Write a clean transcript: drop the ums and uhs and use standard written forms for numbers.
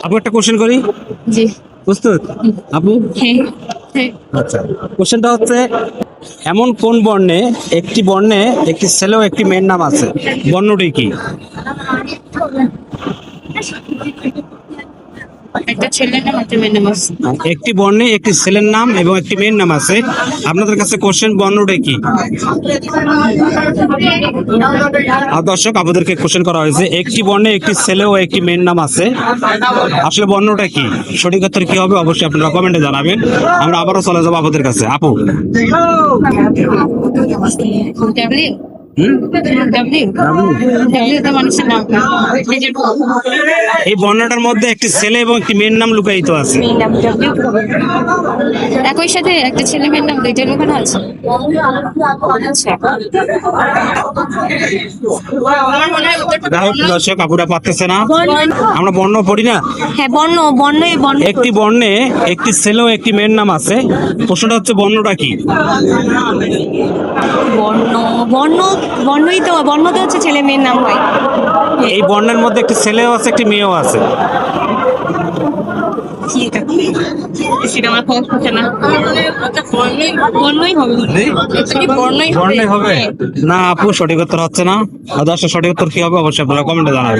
আপু একটা কোশ্চেন করি, জি। প্রস্তুত আপু? হ্যাঁ হ্যাঁ। আচ্ছা, কোশ্চেনটা হচ্ছে এমন কোন বর্ণে একটি ছেলে ও একটি মেয়ের নাম আছে, বর্ণটি কি? একটা ছেলের নাম একটা মেয়ের নাম আছে। একটি বর্ণে একটি ছেলের নাম এবং একটি মেয়ের নাম আছে, আপনাদের কাছে কোশ্চেন বর্ণটি কি? আর দর্শক আপনাদেরকে কোশ্চেন করা হয়েছে একটি বর্ণে একটি ছেলে ও একটি মেয়ের নাম আছে, আসলে বর্ণটা কি? সঠিক উত্তর কি হবে অবশ্যই আপনারা কমেন্টে জানাবেন। আমরা আবারও চলে যাবো আপনাদের কাছে। আপু ডাব্লিউ হুম? ডাব্লিউ ডাব্লিউ তো মানুষের নাম। এই বর্ণটার মধ্যে একটি ছেলে এবং একটি মেয়ের নাম লুকায়িত আছে। মেয়ের নাম ডাব্লিউ। একই সাথে একটা ছেলে মেয়ের নাম দুইটা লুকানো আছে। আচ্ছা। আমার মনে হয় উত্তরটা যাই হোক দর্শক আপুরা পারতেছে না, আমরা বর্ণ পড়ি না। হ্যাঁ বর্ণ একটি বর্ণে একটি ছেলে ও একটি মেয়ের নাম আছে, প্রশ্নটা হচ্ছে বর্ণটা কি? বর্ণ বর্ণই তো হচ্ছে ছেলে মেয়ের নাম হয়। এই বর্ণের মধ্যে একটি ছেলেও আছে একটি মেয়েও আছে। সেটা আমার খবর হচ্ছে না। বর্ণই হবে। বর্ণে হবে না আপু, সঠিক উত্তর হচ্ছে না। দর্শক সঠিক উত্তর কি হবে অবশ্যই আপনারা কমেন্টে জানাবেন।